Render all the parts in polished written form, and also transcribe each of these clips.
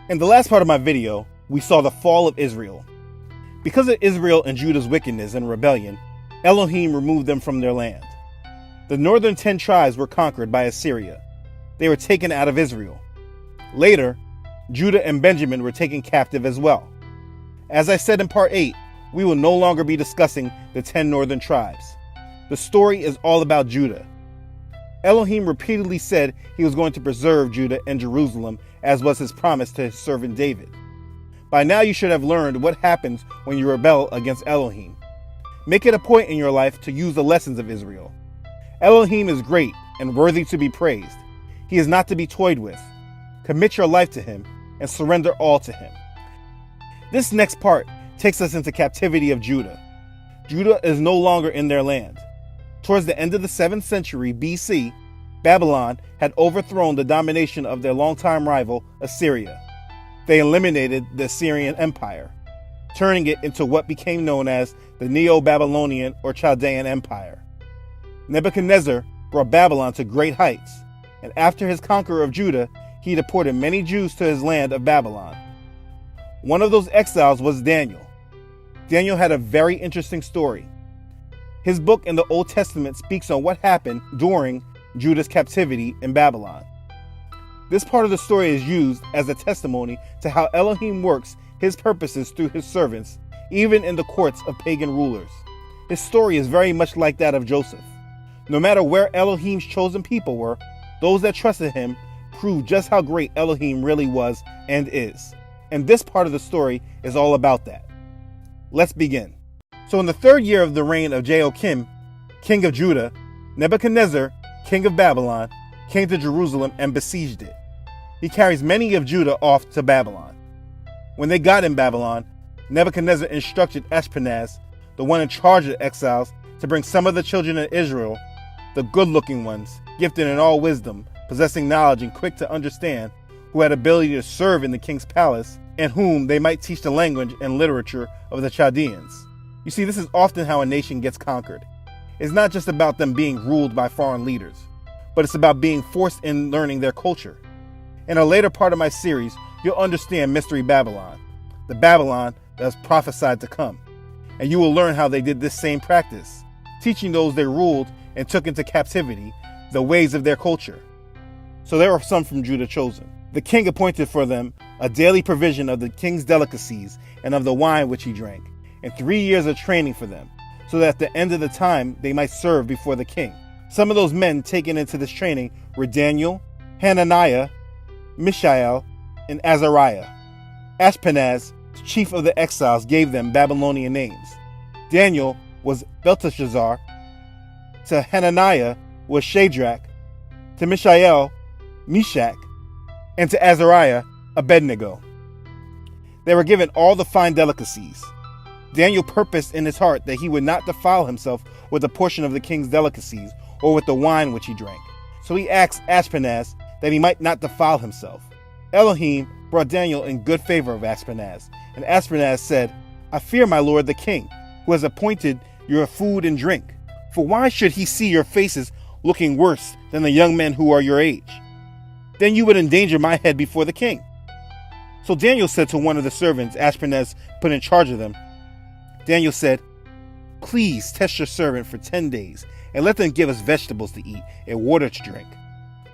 In the last part of my video, we saw the fall of Israel. Because of Israel and Judah's wickedness and rebellion, Elohim removed them from their land. The northern 10 tribes were conquered by Assyria. They were taken out of Israel. Later, Judah and Benjamin were taken captive as well. As I said in part 8, we will no longer be discussing the 10 northern tribes. The story is all about Judah. Elohim repeatedly said he was going to preserve Judah and Jerusalem, as was his promise to his servant David. By now you should have learned what happens when you rebel against Elohim. Make it a point in your life to use the lessons of Israel. Elohim is great and worthy to be praised. He is not to be toyed with. Commit your life to him and surrender all to him. This next part takes us into captivity of Judah. Judah is no longer in their land. Towards the end of the 7th century BC, Babylon had overthrown the domination of their longtime rival, Assyria. They eliminated the Assyrian Empire, turning it into what became known as the Neo-Babylonian or Chaldean Empire. Nebuchadnezzar brought Babylon to great heights, and after his conquer of Judah, he deported many Jews to his land of Babylon. One of those exiles was Daniel. Daniel had a very interesting story. His book in the Old Testament speaks on what happened during Judah's captivity in Babylon. This part of the story is used as a testimony to how Elohim works his purposes through his servants, even in the courts of pagan rulers. His story is very much like that of Joseph. No matter where Elohim's chosen people were, those that trusted him proved just how great Elohim really was and is. And this part of the story is all about that. Let's begin. So in the 3rd year of the reign of Jehoiakim, king of Judah, Nebuchadnezzar, king of Babylon, came to Jerusalem and besieged it. He carries many of Judah off to Babylon. When they got in Babylon, Nebuchadnezzar instructed Ashpenaz, the one in charge of the exiles, to bring some of the children of Israel, the good-looking ones, gifted in all wisdom, possessing knowledge and quick to understand, who had ability to serve in the king's palace, and whom they might teach the language and literature of the Chaldeans. You see, this is often how a nation gets conquered. It's not just about them being ruled by foreign leaders, but it's about being forced in learning their culture. In a later part of my series, you'll understand Mystery Babylon, the Babylon that was prophesied to come. And you will learn how they did this same practice, teaching those they ruled and took into captivity the ways of their culture. So there were some from Judah chosen. The king appointed for them a daily provision of the king's delicacies and of the wine which he drank, and 3 years of training for them, so that at the end of the time they might serve before the king. Some of those men taken into this training were Daniel, Hananiah, Mishael, and Azariah. Ashpenaz, chief of the exiles, gave them Babylonian names. Daniel was Belteshazzar, to Hananiah was Shadrach, to Mishael, Meshach, and to Azariah, Abednego. They were given all the fine delicacies. Daniel purposed in his heart that he would not defile himself with a portion of the king's delicacies or with the wine which he drank. So he asked Ashpenaz that he might not defile himself. Elohim brought Daniel in good favor of Ashpenaz, and Ashpenaz said, "I fear my lord the king, who has appointed your food and drink. For why should he see your faces looking worse than the young men who are your age? Then you would endanger my head before the king." So Daniel said to one of the servants Ashpenaz put in charge of them, Daniel said, "Please test your servant for 10 days, and let them give us vegetables to eat and water to drink.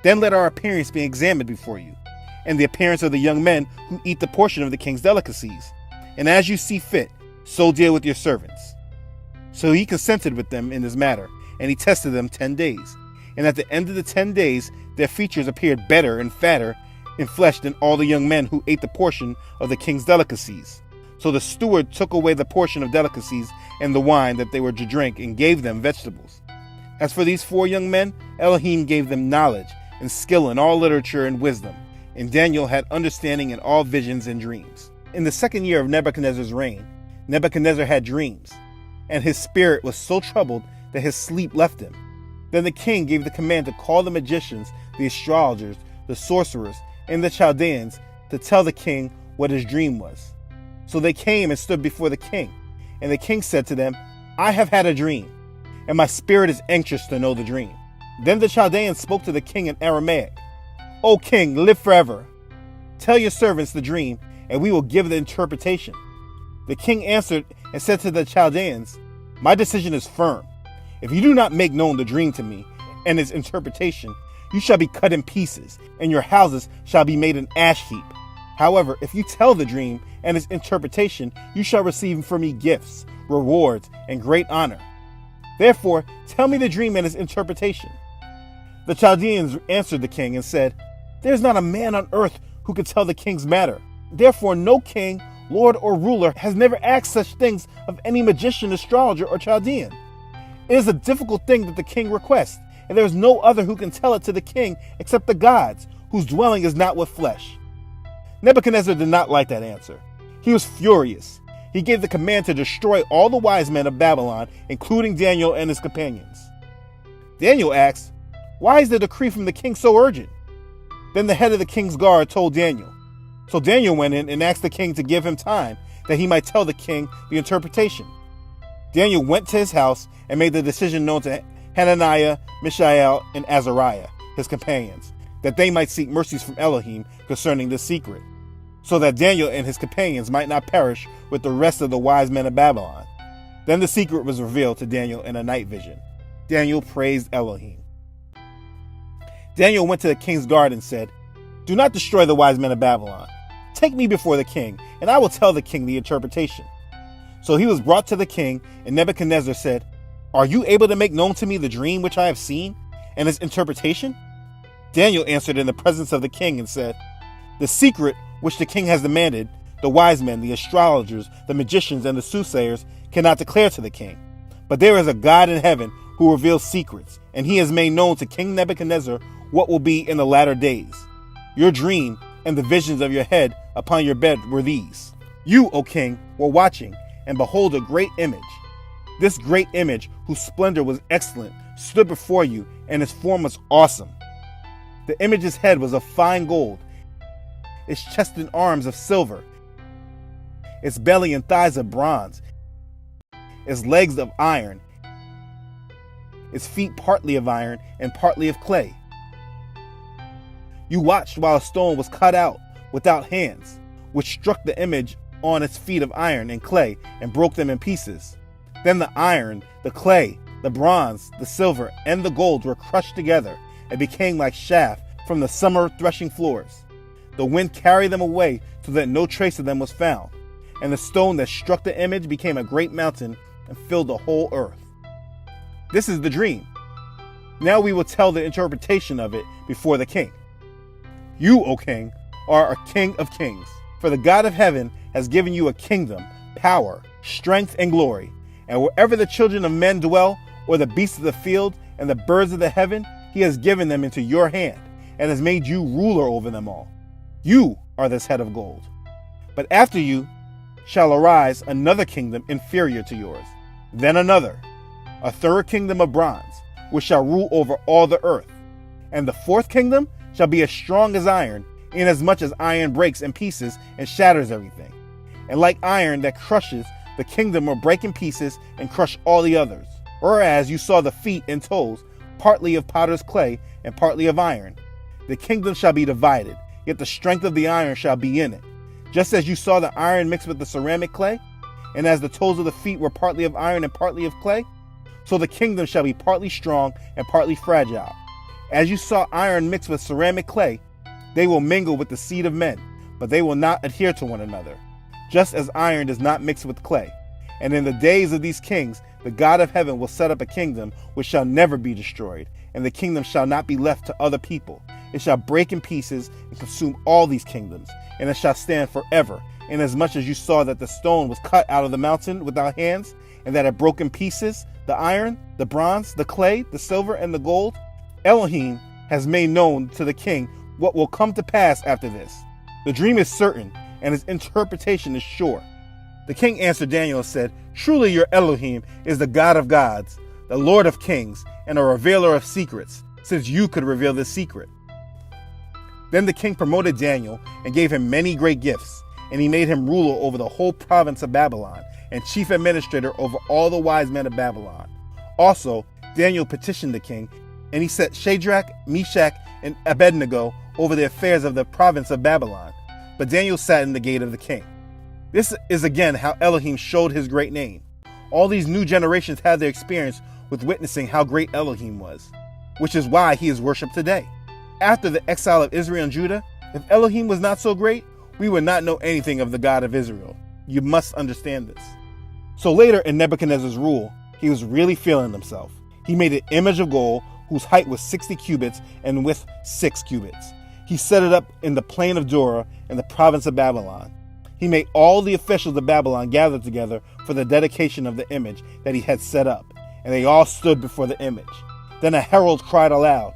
Then let our appearance be examined before you, and the appearance of the young men who eat the portion of the king's delicacies. And as you see fit, so deal with your servants." So he consented with them in this matter, and he tested them 10 days. And at the end of the 10 days, their features appeared better and fatter in flesh than all the young men who ate the portion of the king's delicacies. So the steward took away the portion of delicacies and the wine that they were to drink and gave them vegetables. As for these 4 young men, Elohim gave them knowledge and skill in all literature and wisdom, and Daniel had understanding in all visions and dreams. In the 2nd year of Nebuchadnezzar's reign, Nebuchadnezzar had dreams, and his spirit was so troubled that his sleep left him. Then the king gave the command to call the magicians, the astrologers, the sorcerers, and the Chaldeans to tell the king what his dream was. So they came and stood before the king, and the king said to them, "I have had a dream, and my spirit is anxious to know the dream." Then the Chaldeans spoke to the king in Aramaic, "O king, live forever. Tell your servants the dream, and we will give the interpretation." The king answered and said to the Chaldeans, "My decision is firm. If you do not make known the dream to me and its interpretation, you shall be cut in pieces, and your houses shall be made an ash heap. However, if you tell the dream and its interpretation, you shall receive from me gifts, rewards, and great honor. Therefore, tell me the dream and its interpretation." The Chaldeans answered the king and said, "There is not a man on earth who can tell the king's matter. Therefore, no king, lord, or ruler has never asked such things of any magician, astrologer, or Chaldean. It is a difficult thing that the king requests, and there is no other who can tell it to the king except the gods, whose dwelling is not with flesh." Nebuchadnezzar did not like that answer. He was furious. He gave the command to destroy all the wise men of Babylon, including Daniel and his companions. Daniel asked, "Why is the decree from the king so urgent?" Then the head of the king's guard told Daniel. So Daniel went in and asked the king to give him time, that he might tell the king the interpretation. Daniel went to his house and made the decision known to Hananiah, Mishael, and Azariah, his companions, that they might seek mercies from Elohim concerning this secret, so that Daniel and his companions might not perish with the rest of the wise men of Babylon. Then the secret was revealed to Daniel in a night vision. Daniel praised Elohim. Daniel went to the king's guard and said, "Do not destroy the wise men of Babylon. Take me before the king, and I will tell the king the interpretation." So he was brought to the king, and Nebuchadnezzar said, "Are you able to make known to me the dream which I have seen, and its interpretation?" Daniel answered in the presence of the king and said, "The secret which the king has demanded, the wise men, the astrologers, the magicians, and the soothsayers cannot declare to the king. But there is a God in heaven who reveals secrets, and he has made known to King Nebuchadnezzar what will be in the latter days. Your dream and the visions of your head upon your bed were these. You, O king, were watching, and behold a great image. This great image, whose splendor was excellent, stood before you, and its form was awesome. The image's head was of fine gold, its chest and arms of silver, its belly and thighs of bronze, its legs of iron, its feet partly of iron and partly of clay. You watched while a stone was cut out without hands, which struck the image on its feet of iron and clay and broke them in pieces. Then the iron, the clay, the bronze, the silver, and the gold were crushed together and became like chaff from the summer threshing floors. The wind carried them away so that no trace of them was found, and the stone that struck the image became a great mountain and filled the whole earth. This is the dream. Now we will tell the interpretation of it before the king. You, O king, are a king of kings, for the God of heaven has given you a kingdom, power, strength, and glory. And wherever the children of men dwell, or the beasts of the field, and the birds of the heaven, he has given them into your hand, and has made you ruler over them all. You are this head of gold. But after you shall arise another kingdom inferior to yours, then another, a third kingdom of bronze, which shall rule over all the earth. And the fourth kingdom shall be as strong as iron, inasmuch as iron breaks in pieces and shatters everything. And like iron that crushes, the kingdom will break in pieces and crush all the others. Whereas you saw the feet and toes, partly of potter's clay and partly of iron. The kingdom shall be divided, yet the strength of the iron shall be in it. Just as you saw the iron mixed with the ceramic clay, and as the toes of the feet were partly of iron and partly of clay, so the kingdom shall be partly strong and partly fragile. As you saw iron mixed with ceramic clay, they will mingle with the seed of men, but they will not adhere to one another, just as iron does not mix with clay. And in the days of these kings, the God of heaven will set up a kingdom which shall never be destroyed, and the kingdom shall not be left to other people. It shall break in pieces and consume all these kingdoms, and it shall stand forever. Inasmuch as you saw that the stone was cut out of the mountain without hands, and that it broke in pieces the iron, the bronze, the clay, the silver, and the gold, Elohim has made known to the king what will come to pass after this. The dream is certain, and its interpretation is sure. The king answered Daniel and said, Truly your Elohim is the God of gods, the Lord of kings, and a revealer of secrets, since you could reveal this secret. Then the king promoted Daniel and gave him many great gifts, and he made him ruler over the whole province of Babylon and chief administrator over all the wise men of Babylon. Also, Daniel petitioned the king, and he set Shadrach, Meshach, and Abednego over the affairs of the province of Babylon. but Daniel sat in the gate of the king. This is again how Elohim showed his great name. All these new generations had their experience with witnessing how great Elohim was, which is why he is worshipped today. After the exile of Israel and Judah, if Elohim was not so great, we would not know anything of the God of Israel. You must understand this. So later in Nebuchadnezzar's rule, he was really feeling himself. He made an image of gold whose height was 60 cubits and width 6 cubits. He set it up in the plain of Dura in the province of Babylon. He made all the officials of Babylon gather together for the dedication of the image that he had set up, and they all stood before the image. Then a herald cried aloud,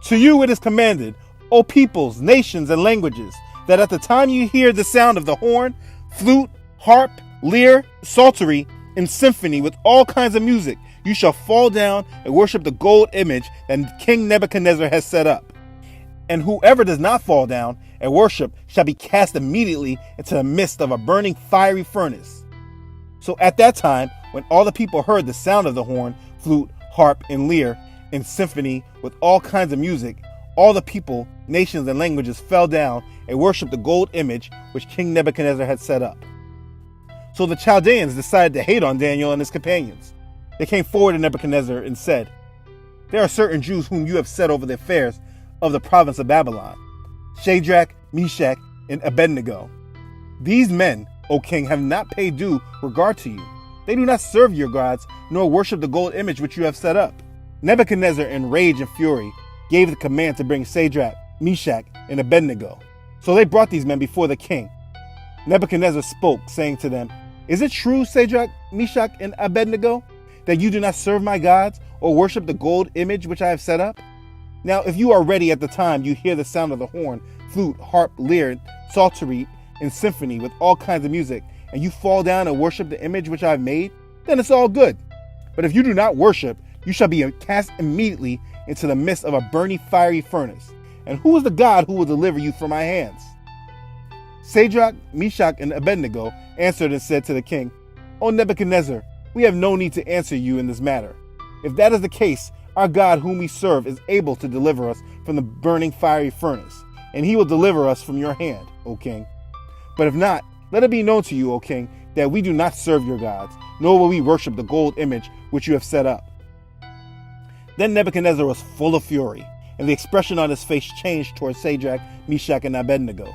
"To you it is commanded, O peoples, nations, and languages, that at the time you hear the sound of the horn, flute, harp, lyre, psaltery, and symphony with all kinds of music, you shall fall down and worship the gold image that King Nebuchadnezzar has set up. And whoever does not fall down and worship shall be cast immediately into the midst of a burning fiery furnace." So at that time, when all the people heard the sound of the horn, flute, harp, and lyre, and symphony with all kinds of music, all the people, nations, and languages fell down and worshiped the gold image which King Nebuchadnezzar had set up. So the Chaldeans decided to hate on Daniel and his companions. They came forward to Nebuchadnezzar and said, "There are certain Jews whom you have set over the affairs of the province of Babylon, Shadrach, Meshach, and Abednego. These men, O king, have not paid due regard to you. They do not serve your gods, nor worship the gold image which you have set up." Nebuchadnezzar, in rage and fury, gave the command to bring Shadrach, Meshach, and Abednego. So they brought these men before the king. Nebuchadnezzar spoke, saying to them, "Is it true, Shadrach, Meshach, and Abednego, that you do not serve my gods or worship the gold image which I have set up? Now, if you are ready at the time you hear the sound of the horn, flute, harp, lyre, psaltery, and symphony with all kinds of music, and you fall down and worship the image which I have made, then it's all good. But if you do not worship, you shall be cast immediately into the midst of a burning fiery furnace. And who is the God who will deliver you from my hands?" Shadrach, Meshach, and Abednego answered and said to the king, "O Nebuchadnezzar, we have no need to answer you in this matter. If that is the case, our God whom we serve is able to deliver us from the burning fiery furnace, and he will deliver us from your hand, O king. But if not, let it be known to you, O king, that we do not serve your gods, nor will we worship the gold image which you have set up." Then Nebuchadnezzar was full of fury, and the expression on his face changed towards Shadrach, Meshach, and Abednego.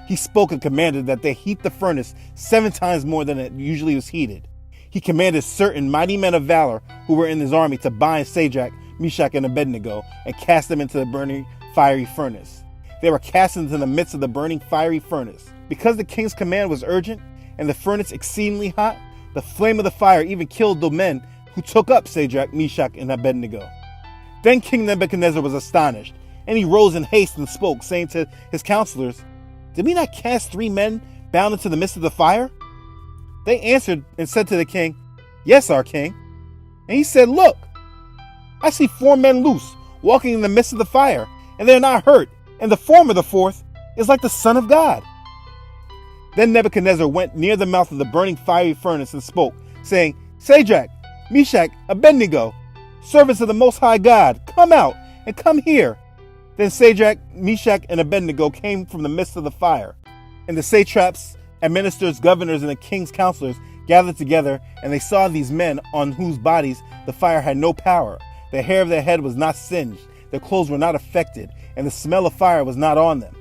He spoke and commanded that they heat the furnace 7 times more than it usually was heated. He commanded certain mighty men of valor who were in his army to bind Shadrach, Meshach, and Abednego and cast them into the burning fiery furnace. They were cast into the midst of the burning fiery furnace. Because the king's command was urgent and the furnace exceedingly hot, the flame of the fire even killed the men who took up Shadrach, Meshach, and Abednego. Then King Nebuchadnezzar was astonished, and he rose in haste and spoke, saying to his counselors, "Did we not cast 3 men bound into the midst of the fire?" They answered and said to the king, "Yes, our king." And he said, "Look, I see 4 men loose, walking in the midst of the fire, and they are not hurt, and the form of the 4th is like the Son of God." Then Nebuchadnezzar went near the mouth of the burning fiery furnace and spoke, saying, "Shadrach, Meshach, Abednego, servants of the Most High God, come out and come here." Then Shadrach, Meshach, and Abednego came from the midst of the fire. And the satraps, administrators, governors, and the king's counselors gathered together, and they saw these men on whose bodies the fire had no power. The hair of their head was not singed, their clothes were not affected, and the smell of fire was not on them.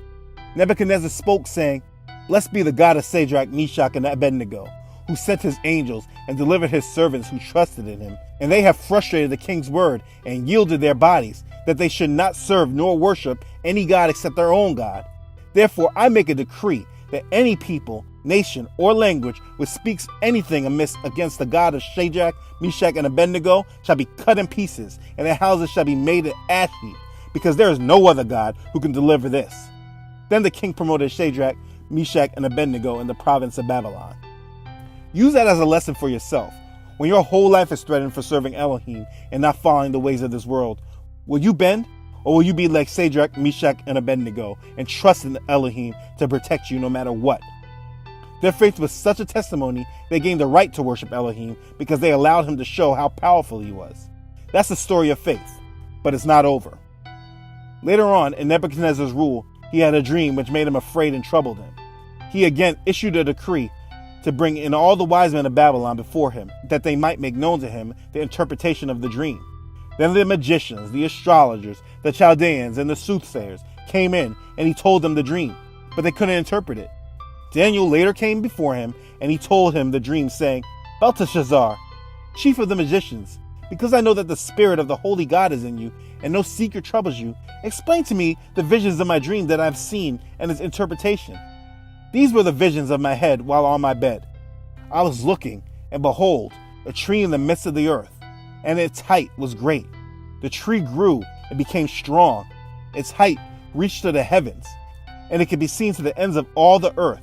Nebuchadnezzar spoke, saying, "Blessed be the God of Shadrach, Meshach, and Abednego, who sent his angels and delivered his servants who trusted in him. And they have frustrated the king's word and yielded their bodies, that they should not serve nor worship any god except their own God. Therefore I make a decree that any people, nation, or language which speaks anything amiss against the God of Shadrach, Meshach, and Abednego shall be cut in pieces, and their houses shall be made an ash heap, because there is no other God who can deliver this." Then the king promoted Shadrach, Meshach, and Abednego in the province of Babylon. Use that as a lesson for yourself. When your whole life is threatened for serving Elohim and not following the ways of this world, will you bend? Or will you be like Shadrach, Meshach, and Abednego and trust in Elohim to protect you no matter what? Their faith was such a testimony, they gained the right to worship Elohim because they allowed him to show how powerful he was. That's the story of faith, but it's not over. Later on, in Nebuchadnezzar's rule, he had a dream which made him afraid and troubled him. he again issued a decree to bring in all the wise men of Babylon before him, that they might make known to him the interpretation of the dream. Then the magicians, the astrologers, the Chaldeans, and the soothsayers came in, and he told them the dream, but they couldn't interpret it. Daniel later came before him, and he told him the dream, saying, Belteshazzar, chief of the magicians, because I know that the spirit of the holy God is in you, and no secret troubles you, explain to me the visions of my dream that I have seen and its interpretation. These were the visions of my head while on my bed. I was looking, and behold, a tree in the midst of the earth, and its height was great. The tree grew and became strong. Its height reached to the heavens, and it could be seen to the ends of all the earth.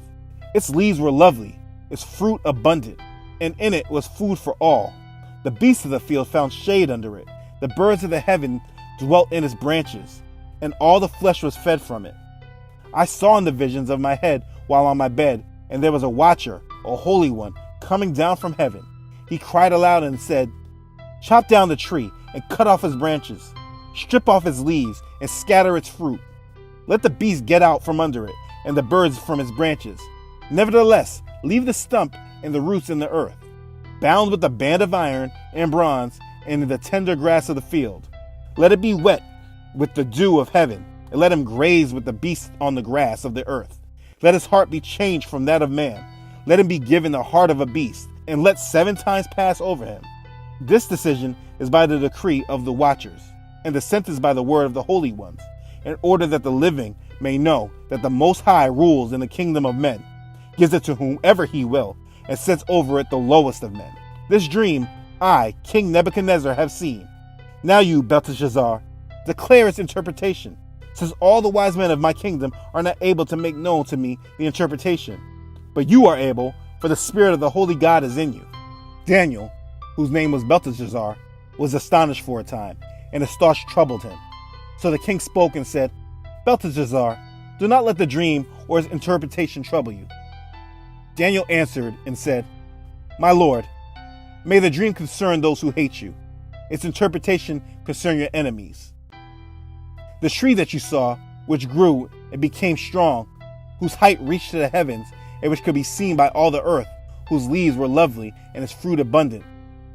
Its leaves were lovely, its fruit abundant, and in it was food for all. The beasts of the field found shade under it. The birds of the heaven dwelt in its branches, and all the flesh was fed from it. I saw in the visions of my head while on my bed, and there was a watcher, a holy one, coming down from heaven. He cried aloud and said, Chop down the tree and cut off its branches. Strip off its leaves and scatter its fruit. Let the beasts get out from under it, and the birds from its branches. Nevertheless, leave the stump and the roots in the earth, bound with a band of iron and bronze, and in the tender grass of the field. Let it be wet with the dew of heaven, and let him graze with the beasts on the grass of the earth. Let his heart be changed from that of man. Let him be given the heart of a beast, and let 7 times pass over him. This decision is by the decree of the watchers, and the sentence by the word of the holy ones, in order that the living may know that the Most High rules in the kingdom of men, gives it to whomever he will, and sets over it the lowest of men. This dream I, King Nebuchadnezzar, have seen. Now you, Belteshazzar, declare its interpretation, since all the wise men of my kingdom are not able to make known to me the interpretation. But you are able, for the spirit of the holy God is in you. Daniel, whose name was Belteshazzar, was astonished for a time, and his thoughts troubled him. So the king spoke and said, Belteshazzar, do not let the dream or its interpretation trouble you. Daniel answered and said, My lord, may the dream concern those who hate you, its interpretation concern your enemies. The tree that you saw, which grew and became strong, whose height reached to the heavens, and which could be seen by all the earth, whose leaves were lovely and its fruit abundant,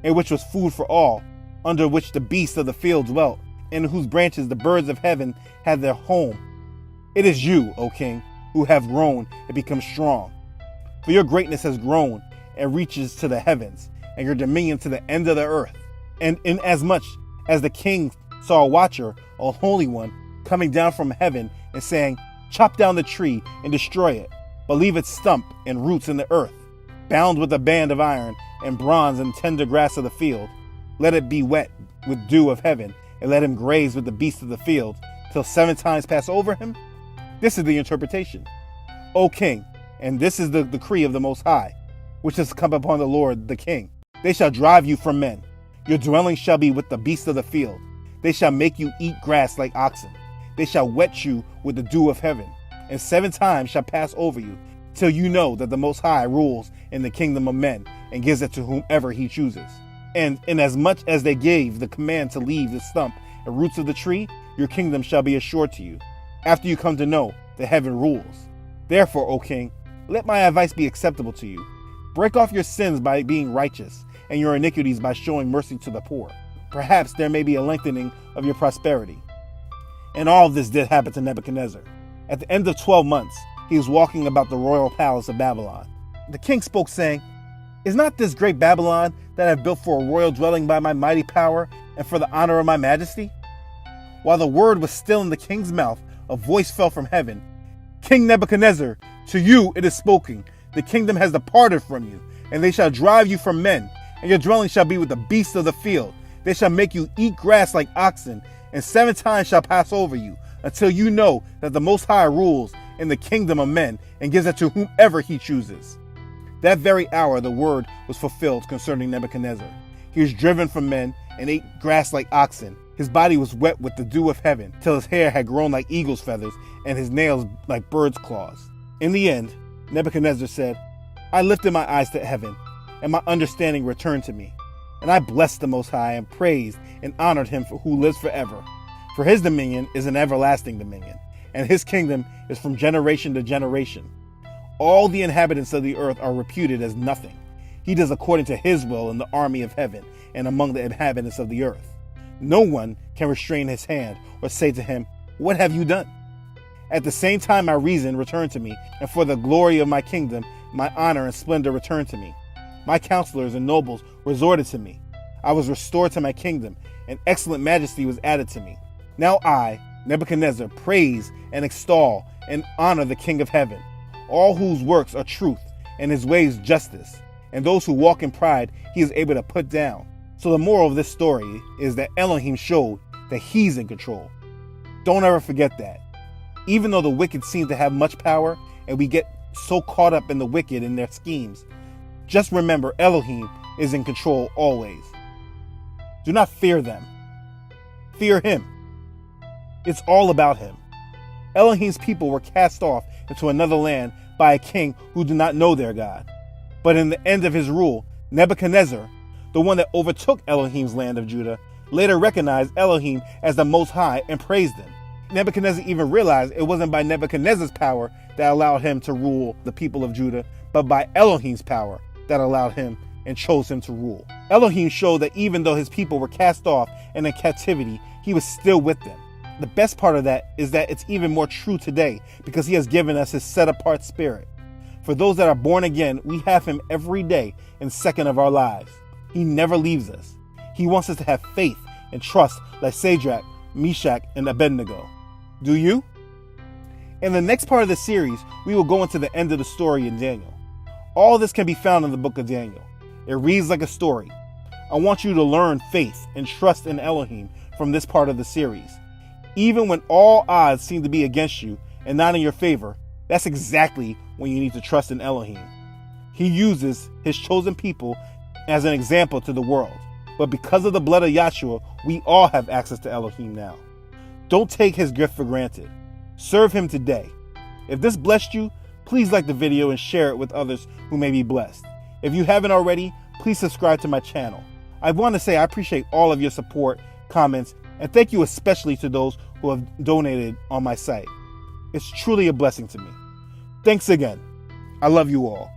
and which was food for all, under which the beasts of the field dwelt, and in whose branches the birds of heaven had their home. It is you, O king, who have grown and become strong. For your greatness has grown and reaches to the heavens, and your dominion to the end of the earth. And inasmuch as the king saw a watcher, a holy one, coming down from heaven and saying, Chop down the tree and destroy it, but leave its stump and roots in the earth, bound with a band of iron and bronze and tender grass of the field. Let it be wet with dew of heaven, and let him graze with the beasts of the field, till 7 times pass over him. This is the interpretation, O king, and this is the decree of the Most High, which has come upon the Lord the king. They shall drive you from men. Your dwelling shall be with the beasts of the field. They shall make you eat grass like oxen. They shall wet you with the dew of heaven, and 7 times shall pass over you, till you know that the Most High rules in the kingdom of men, and gives it to whomever he chooses. And inasmuch as they gave the command to leave the stump and roots of the tree, your kingdom shall be assured to you, after you come to know that heaven rules. Therefore, O king, let my advice be acceptable to you. Break off your sins by being righteous, and your iniquities by showing mercy to the poor. Perhaps there may be a lengthening of your prosperity. And all of this did happen to Nebuchadnezzar. At the end of 12 months, he was walking about the royal palace of Babylon. The king spoke, saying, Is not this great Babylon that I have built for a royal dwelling by my mighty power and for the honor of my majesty? While the word was still in the king's mouth, a voice fell from heaven. King Nebuchadnezzar, to you it is spoken. The kingdom has departed from you, and they shall drive you from men, and your dwelling shall be with the beasts of the field. They shall make you eat grass like oxen, and 7 times shall pass over you, until you know that the Most High rules in the kingdom of men, and gives it to whomever he chooses. That very hour the word was fulfilled concerning Nebuchadnezzar. He was driven from men, and ate grass like oxen. His body was wet with the dew of heaven, till his hair had grown like eagle's feathers, and his nails like bird's claws. In the end, Nebuchadnezzar said, I lifted my eyes to heaven, and my understanding returned to me. And I blessed the Most High, and praised and honored him who lives forever. For his dominion is an everlasting dominion, and his kingdom is from generation to generation. All the inhabitants of the earth are reputed as nothing. He does according to his will in the army of heaven and among the inhabitants of the earth. No one can restrain his hand or say to him, "What have you done?" At the same time my reason returned to me, and for the glory of my kingdom, my honor and splendor returned to me. My counselors and nobles resorted to me. I was restored to my kingdom, and excellent majesty was added to me. Now I, Nebuchadnezzar, praise and extol and honor the King of heaven, all whose works are truth and his ways justice, and those who walk in pride he is able to put down. So the moral of this story is that Elohim showed that he's in control. Don't ever forget that. Even though the wicked seem to have much power and we get so caught up in the wicked and their schemes, just remember Elohim is in control always. Do not fear them. Fear him. It's all about him. Elohim's people were cast off into another land by a king who did not know their God. But in the end of his rule, Nebuchadnezzar, the one that overtook Elohim's land of Judah, later recognized Elohim as the Most High and praised him. Nebuchadnezzar even realized it wasn't by Nebuchadnezzar's power that allowed him to rule the people of Judah, but by Elohim's power that allowed him and chose him to rule. Elohim showed that even though his people were cast off and in captivity, he was still with them. The best part of that is that it's even more true today because he has given us his set-apart spirit. For those that are born again, we have him every day and second of our lives. He never leaves us. He wants us to have faith and trust like Shadrach, Meshach, and Abednego. Do you? In the next part of the series, we will go into the end of the story in Daniel. All this can be found in the book of Daniel. It reads like a story. I want you to learn faith and trust in Elohim from this part of the series. Even when all odds seem to be against you and not in your favor, that's exactly when you need to trust in Elohim. He uses his chosen people as an example to the world. But because of the blood of Yahshua, we all have access to Elohim now. Don't take his gift for granted. Serve him today. If this blessed you, please like the video and share it with others who may be blessed. If you haven't already, please subscribe to my channel. I want to say I appreciate all of your support, comments, and thank you especially to those who have donated on my site. It's truly a blessing to me. Thanks again. I love you all.